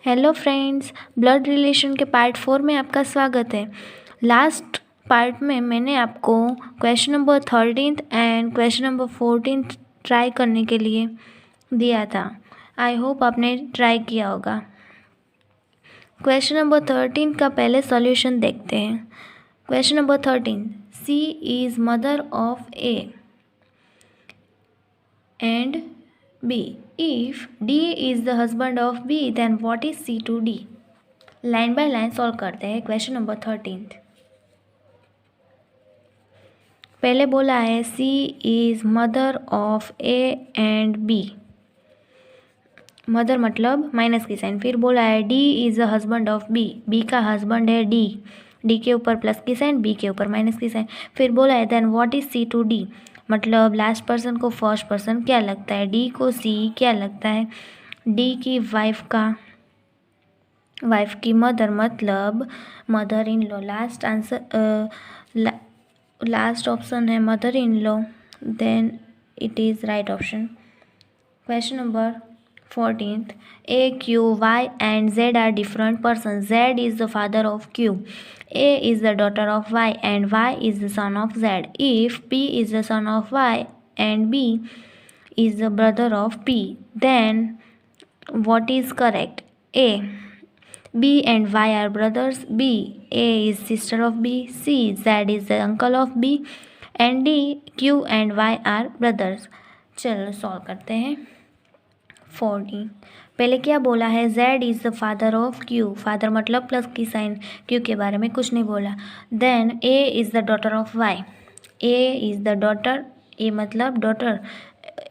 Hello friends, blood relation के part 4 में आपका स्वागत है। लास्ट पार्ट में मैंने आपको question number 13 and question number 14 try करने के लिए दिया था। आई होप आपने ट्राई किया होगा। क्वेश्चन नंबर 13 का पहले सॉल्यूशन देखते हैं। Question number 13, C is mother of A and B. If D is the husband of B, then what is C to D? Line by line solve करते हैं। Question number 13, पहले बोला है C is mother of A and B। Mother मतलब minus की sign. फिर बोला है D is the husband of B। B का हस्बैंड है D। D के ऊपर प्लस की साइन, B के ऊपर माइनस की साइन। फिर बोला है then what is C to D, मतलब लास्ट पर्सन को फर्स्ट पर्सन क्या लगता है, डी को सी क्या लगता है, डी की वाइफ की मदर मतलब mother in law. Last answer last option है mother in law, then it is right option. Question number 14, A, Q, Y and Z are different persons. Z is the father of Q, A is the daughter of Y and Y is the son of Z. If P is the son of Y and B is the brother of P, then what is correct? A, B and Y are brothers. B, A is sister of B. C, Z is the uncle of B and D, Q and Y are brothers. चलो solve करते हैं। 14, पहले क्या बोला है, Z is the father of Q। Father मतलब plus की sign, Q के बारे में कुछ नहीं बोला। Then A is the daughter of Y। A is the daughter, A मतलब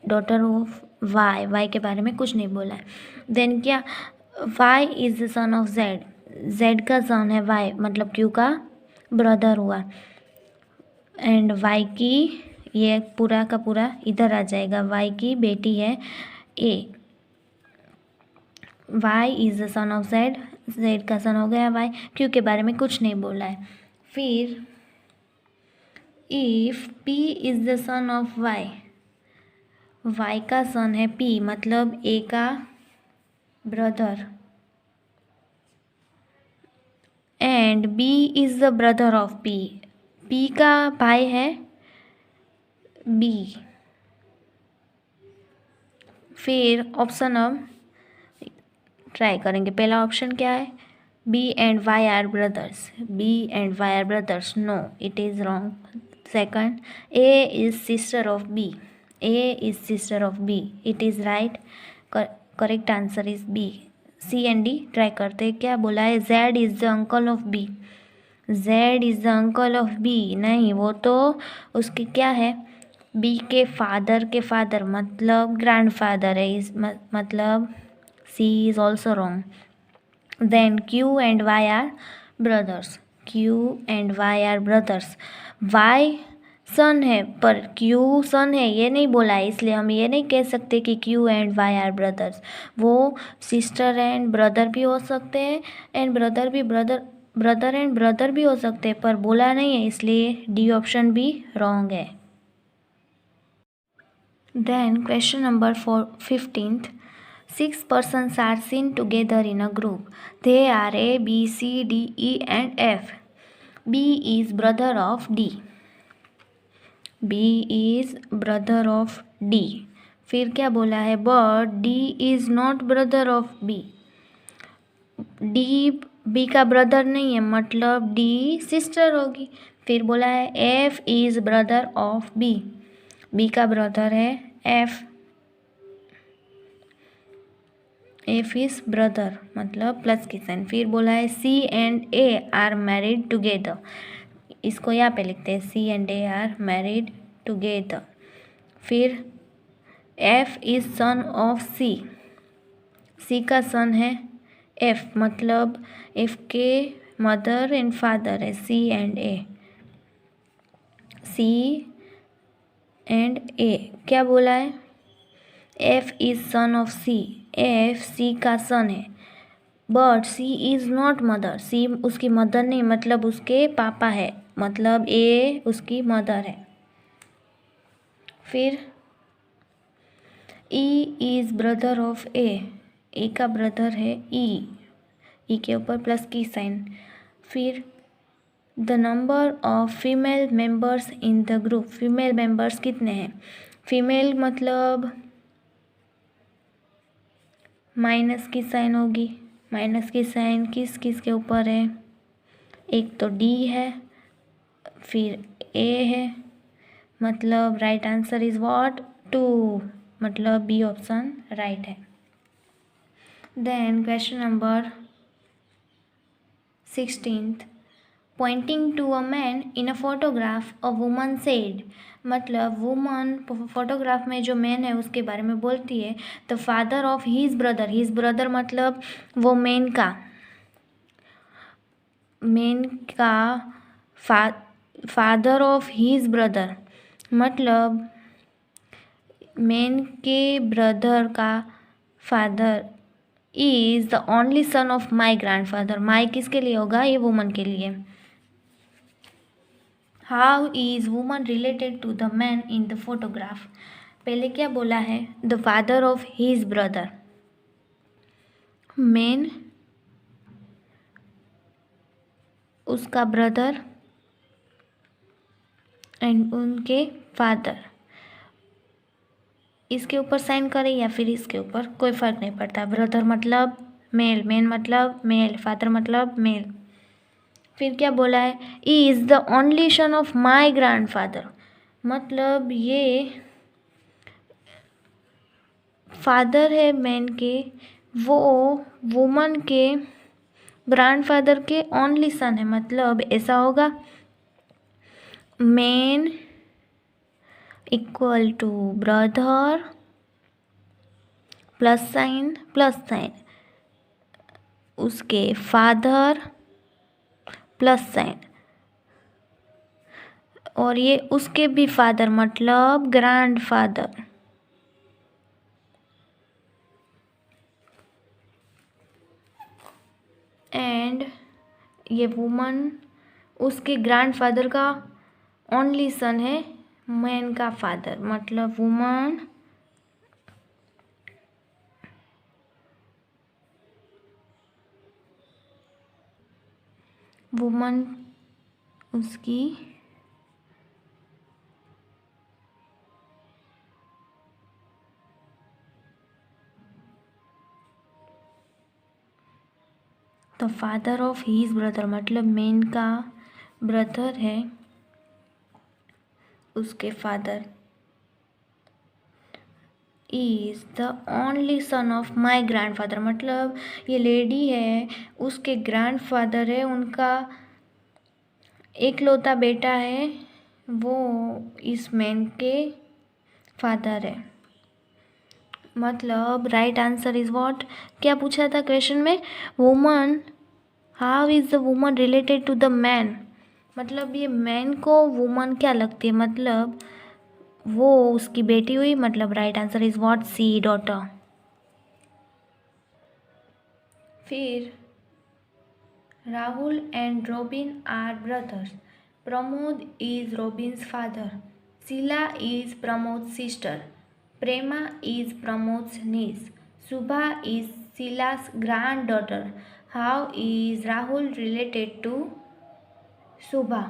डॉटर ऑफ Y के बारे में कुछ नहीं बोला है। देन क्या, Y is the son of Z। Z का सन है Y मतलब Q का ब्रदर हुआ। एंड Y की, ये पूरा का पूरा इधर आ जाएगा, Y की बेटी है A। Y is the son of Z, Z का सन हो गया Y। Q के बारे में कुछ नहीं बोला है। फिर if P is the son of Y, Y का सन है P मतलब A का brother, and B is the brother of P, P का भाई है B। फिर ऑप्शन अब ट्राई करेंगे। पहला ऑप्शन क्या है, B and Y are brothers। B and Y are brothers, no, it is wrong। Second, A is sister of B। A is sister of B, it is right। Correct answer is B। C and D try करते हैं। क्या बोला है, Z is the uncle of B। Z is the uncle of B, नहीं, वो तो उसके क्या है, B के फादर मतलब ग्रैंडफादर है, इस मतलब C is also wrong। Then Q and Y are brothers। Q and Y are brothers। Y सन है पर Q सन है ये नहीं बोला है, इसलिए हम ये नहीं कह सकते कि Q and Y are brothers। वो सिस्टर एंड ब्रदर भी हो सकते हैं, एंड ब्रदर एंड ब्रदर भी हो सकते हैं, पर बोला नहीं है, इसलिए डी ऑप्शन भी रॉन्ग है। Then question number 15, 6 persons are seen together in a group. They are A, B, C, D, E and F. B is brother of D। B is brother of D। फिर क्या बोला है, but D is not brother of B। D B का brother नहीं है मतलब D sister होगी। फिर बोला है F is brother of B। B का ब्रदर है F। F इज ब्रदर मतलब प्लस की साइन। फिर बोला है C and A are married together. इसको यहाँ पे लिखते हैं, C and A are married together. फिर F is son of C। C का सन है F मतलब F के मदर एंड फादर है C and A। C and A क्या बोला है, F is son of C। F C का सन है, but C is not mother. C उसकी मदर नहीं मतलब उसके पापा है, मतलब A उसकी मदर है। फिर E is brother of A। ए का ब्रदर है ई के ऊपर प्लस की साइन। फिर the number of female members in the group, female members कितने हैं? फीमेल मतलब माइनस की साइन होगी, माइनस की साइन किस किस के ऊपर है? एक तो डी है, फिर ए है, मतलब राइट आंसर इज व्हाट? 2, मतलब बी ऑप्शन राइट है। Then question number 16th, pointing to a man in a photograph a woman said, मतलब वुमन फोटोग्राफ में जो मैन है उसके बारे में बोलती है। The father of his brother, his brother मतलब वो मैन का फादर ऑफ हीज ब्रदर मतलब मैन के ब्रदर का father is the only son of my grandfather. My किसके लिए होगा? ये वुमन के लिए। How is woman related to the man in the photograph? पहले क्या बोला है? The father of his brother, man उसका ब्रदर एंड उनके फादर। इसके ऊपर साइन करें या फिर इसके ऊपर, कोई फ़र्क नहीं पड़ता। ब्रदर मतलब मेल, मैन मतलब मेल, फादर मतलब मेल। फिर क्या बोला है? E is the only son of my grandfather, मतलब ये फादर है मैन के, वो वुमन के ग्रैंडफादर के ओनली सन है। मतलब ऐसा होगा man equal to brother plus sign उसके फादर प्लस साइन, और ये उसके भी फादर मतलब ग्रैंडफादर। एंड ये वुमन उसके ग्रैंडफादर का ओनली सन है, मैन का फादर, मतलब वुमन उसकी the father of his brother, मतलब मैन का ब्रदर है उसके father is the only son of my grandfather, मतलब ये लेडी है उसके ग्रैंडफादर है, उनका एकलौता बेटा है, वो इस मैन के फादर है। मतलब राइट आंसर इज व्हाट? क्या पूछा था क्वेश्चन में? Woman, how is the woman related to the man, मतलब ये मैन को वुमन क्या लगती है? मतलब वो उसकी बेटी हुई, मतलब right answer is what? C, daughter. फिर Rahul and Robin are brothers, Pramod is Robin's father, Sheela is Pramod sister, Prema is Pramod's niece, Shubha is शीला's granddaughter. How is Rahul related to Shubha?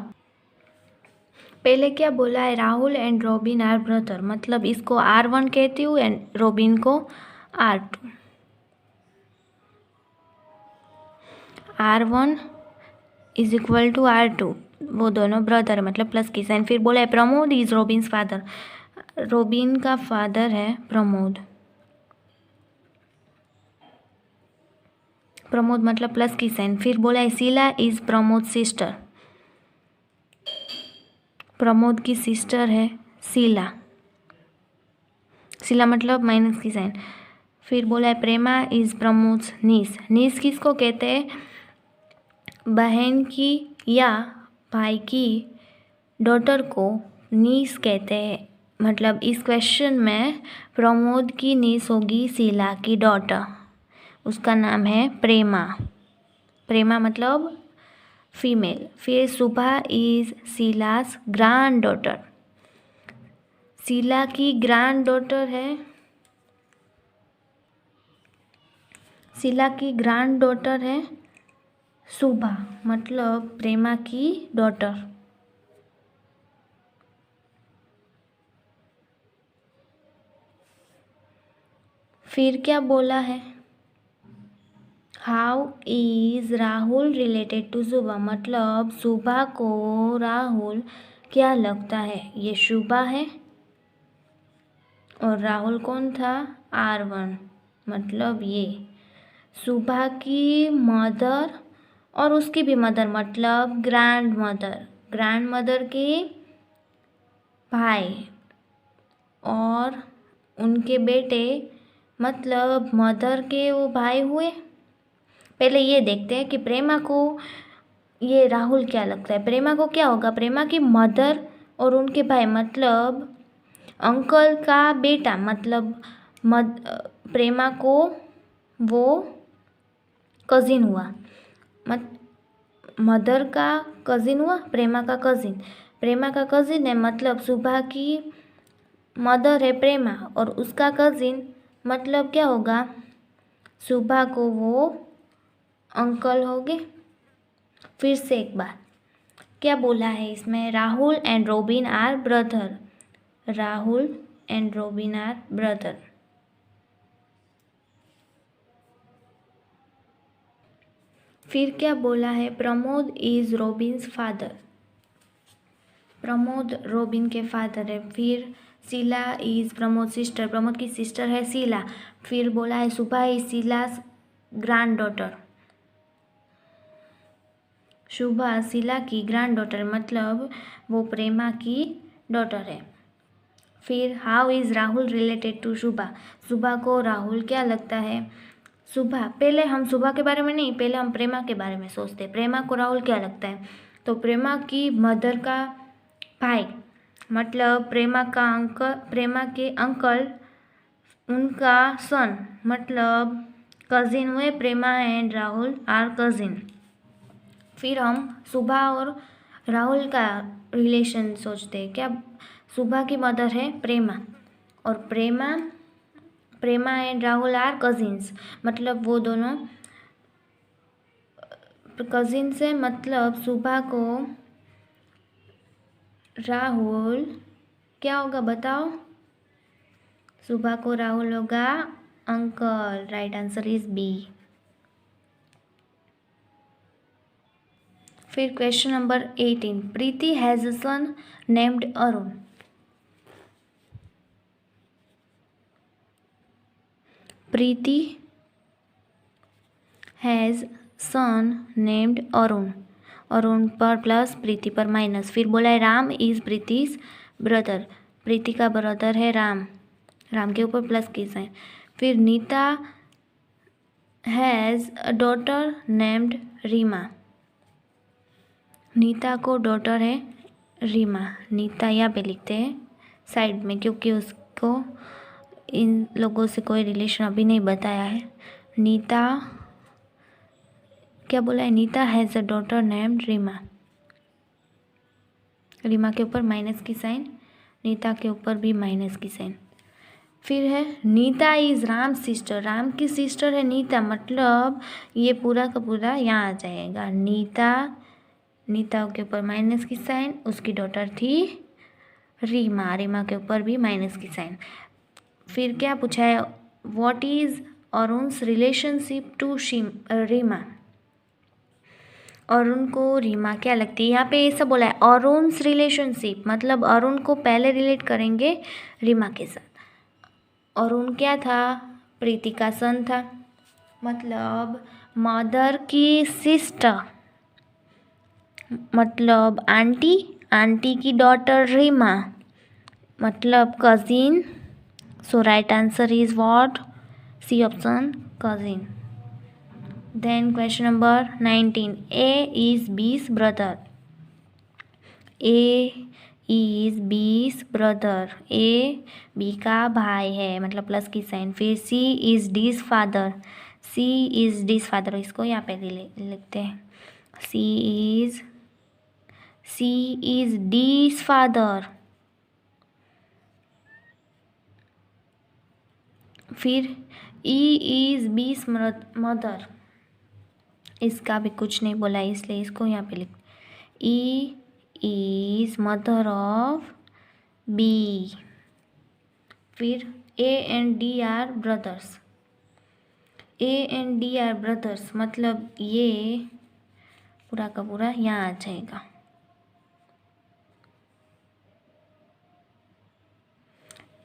पहले क्या बोला है? Rahul and Robin are brother, मतलब इसको R1 कहती हूँ एंड रोबिन को R2। R1 is equal to R2, वो दोनों ब्रदर है, मतलब प्लस की साइन। फिर बोला है Pramod is Robin's father, robin का फादर है प्रमोद, प्रमोद मतलब प्लस की साइन। फिर बोला है शीला इज प्रमोद सिस्टर, प्रमोद की सिस्टर है शीला, शीला मतलब माइनस की साइन। फिर बोला है प्रेमा इज प्रमोद्स नीस, नीस किसको कहते हैं? बहन की या भाई की डॉटर को नीस कहते हैं। मतलब इस क्वेश्चन में प्रमोद की नीस होगी शीला की डॉटर, उसका नाम है प्रेमा, प्रेमा मतलब फीमेल। फिर शुभा इज शीला's ग्रैंड डॉटर, शीला की ग्रैंड डॉटर है शीला की ग्रैंड डॉटर है शुभा, मतलब प्रेमा की डॉटर। फिर क्या बोला है, how is Rahul related to Shubha, मतलब शुभा को राहुल क्या लगता है, ये शुभा है और राहुल कौन था, R1, मतलब ये शुभा की मदर और उसकी भी मदर, मतलब ग्रैंड मदर के भाई और उनके बेटे, मतलब मदर के वो भाई हुए। पहले ये देखते हैं कि प्रेमा को ये राहुल क्या लगता है, प्रेमा को क्या होगा, प्रेमा की मदर और उनके भाई, मतलब अंकल का बेटा, मतलब प्रेमा को वो कज़िन हुआ, मदर का कज़िन हुआ, प्रेमा का कज़िन है, मतलब शुभा की मदर है प्रेमा और उसका कज़िन, मतलब क्या होगा, शुभा को वो अंकल हो गए। फिर से एक बार क्या बोला है इसमें, Rahul and Robin are brother, Rahul and Robin are brother. फिर क्या बोला है, Pramod is Robin's father, Pramod Robin के फादर है। फिर शीला इज प्रमोद सिस्टर, प्रमोद की सिस्टर है शीला। फिर बोला है Shubha is Sheela's granddaughter, Shubha Sheela की ग्रैंड डॉटर, मतलब वो प्रेमा की डॉटर है। फिर how is Rahul related to Shubha, Shubha को राहुल क्या लगता है, शुभा, पहले हम शुभा के बारे में नहीं, पहले हम प्रेमा के बारे में सोचते हैं, प्रेमा को राहुल क्या लगता है, तो प्रेमा की मदर का भाई, मतलब प्रेमा के अंकल उनका सन, मतलब कज़िन हुए, प्रेमा एंड राहुल आर कज़िन। फिर हम शुभा और राहुल का रिलेशन सोचते हैं, क्या शुभा की मदर है प्रेमा और प्रेमा एंड राहुल आर कजिन्स, मतलब वो दोनों कजिन्स है, मतलब शुभा को राहुल क्या होगा बताओ, शुभा को राहुल होगा uncle, right answer is B. फिर question number 18, Preeti has a son named Arun, Preeti has son named Arun, Arun पर प्लस प्रीति पर माइनस। फिर बोला है राम इज़ प्रीतिस ब्रदर, प्रीति का ब्रदर है राम, राम के ऊपर प्लस की साइन। फिर Neeta has a daughter named Reema, Neeta को डॉटर है रीमा, नीता यहाँ पे लिखते हैं साइड में क्योंकि उसको इन लोगों से कोई रिलेशन अभी नहीं बताया है। नीता क्या बोला है, Neeta has a daughter named Reema, Reema के ऊपर माइनस की साइन, नीता के ऊपर भी माइनस की साइन। फिर है नीता इज़ राम सिस्टर, राम की सिस्टर है नीता, मतलब ये पूरा का पूरा यहाँ आ जाएगा, नीता के ऊपर माइनस की साइन, उसकी डॉटर थी रीमा, रीमा के ऊपर भी माइनस की साइन। फिर क्या पूछा है, what is Arun's relationship to Reema, Arun को रीमा क्या लगती है, यहाँ पे ऐसा बोला है अरुण्स रिलेशनशिप, मतलब अरुण को पहले रिलेट करेंगे रीमा के साथ। अरुण क्या था, प्रीति का सन था, मतलब मदर की सिस्टर, मतलब आंटी की डॉटर रीमा, मतलब cousin, so right answer is what, C option cousin. Then question number 19, A is B's brother, A is B's brother, A B का भाई है, मतलब प्लस की साइन। फिर C is D's father, C is D's father, इसको यहाँ पे लिखते हैं, C is D's father। फिर ई इज बी's मदर, इसका भी कुछ नहीं बोला इसलिए इसको यहाँ पे लिख। E is mother of B. फिर A and D are brothers. A and D are brothers मतलब ये पूरा का पूरा यहाँ आ जाएगा।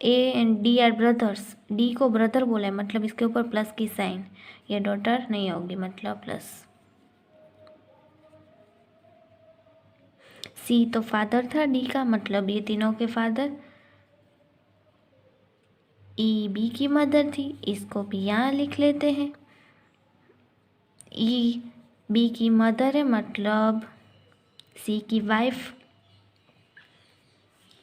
A and D are brothers, D को ब्रदर बोला है मतलब इसके ऊपर प्लस की साइन, ये डॉटर नहीं होगी मतलब प्लस। सी तो फादर था डी का मतलब ये तीनों के फादर। ई बी की मदर थी, इसको भी यहाँ लिख लेते हैं। ई बी की मदर है मतलब सी की वाइफ।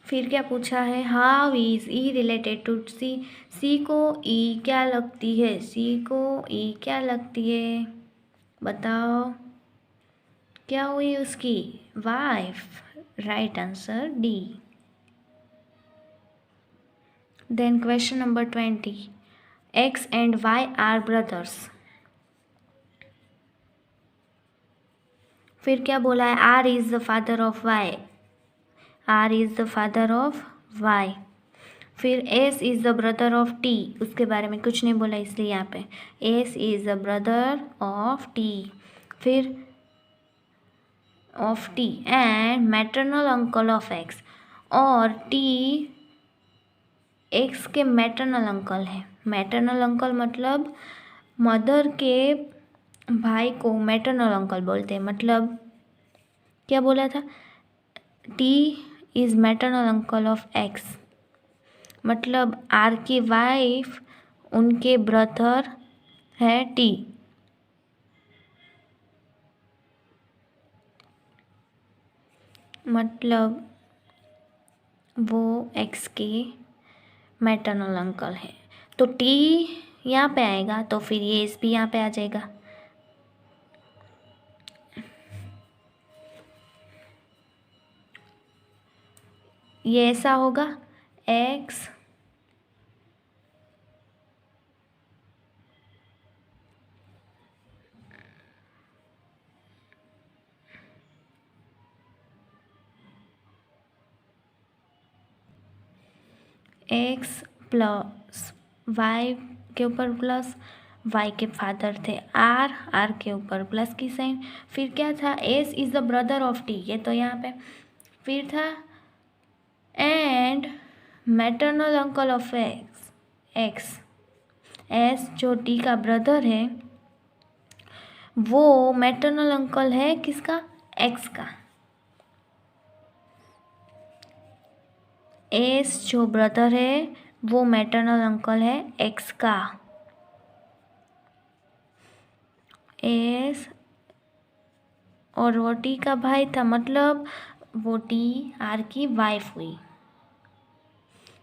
फिर क्या पूछा है, how is E related to C. C को ई क्या लगती है, सी को ई क्या लगती है बताओ, क्या हुई उसकी wife. Right answer D. Then question number 20, X and Y are brothers. फिर क्या बोला है, R is the father of Y, R is the father of Y. फिर S is the brother of T, उसके बारे में कुछ नहीं बोला इसलिए यहाँ पे S is the brother of T. फिर of T and maternal uncle of X, और टी एक्स के मैटरनल अंकल है। मैटरनल अंकल मतलब मदर के भाई को मैटरनल अंकल बोलते हैं। मतलब क्या बोला था, T is maternal uncle of x मतलब आर की वाइफ उनके ब्रदर है टी। मतलब वो एक्स के मैटरनल अंकल है। तो टी यहाँ पे आएगा तो फिर ये एस भी यहाँ पे आ जाएगा। ये ऐसा होगा एक्स एक्स प्लस वाई के ऊपर प्लस, वाई के फादर थे आर, आर के ऊपर प्लस की साइन। फिर क्या था, S is the brother of T, ये तो यहाँ पे। फिर था and maternal uncle of x, x S जो टी का ब्रदर है वो मैटरनल अंकल है किसका, एक्स का। एस जो ब्रदर है वो मैटरनल अंकल है एक्स का। एस और वो टी का भाई था मतलब वो टी आर की वाइफ हुई।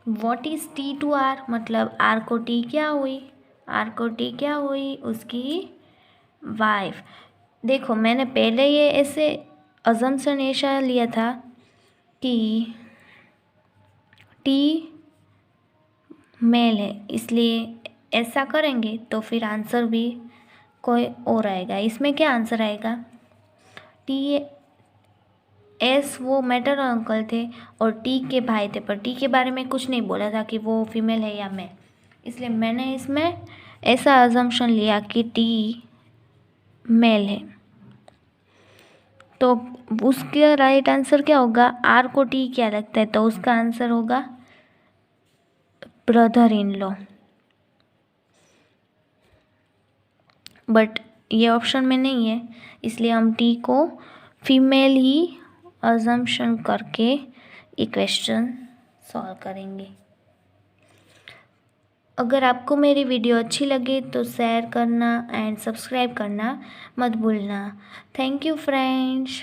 What is T to R मतलब आर को टी क्या हुई, आर को टी क्या हुई उसकी वाइफ। देखो मैंने पहले ये ऐसे अजम्पशन ऐसा लिया था कि टी मेल है, इसलिए ऐसा करेंगे तो फिर आंसर भी कोई और आएगा। इसमें क्या आंसर आएगा, टी एस वो मैटरनल अंकल थे और टी के भाई थे, पर टी के बारे में कुछ नहीं बोला था कि वो फीमेल है या मेल, इसलिए मैंने इसमें ऐसा अजम्पशन लिया कि टी मेल है। तो उसका राइट आंसर क्या होगा, आर को टी क्या लगता है तो उसका आंसर होगा ब्रदर इन लॉ। बट ये ऑप्शन में नहीं है इसलिए हम टी को फीमेल ही अजम्पशन करके ये क्वेश्चन सॉल्व करेंगे। अगर आपको मेरी वीडियो अच्छी लगे तो शेयर करना एंड सब्सक्राइब करना मत भूलना। Thank you friends.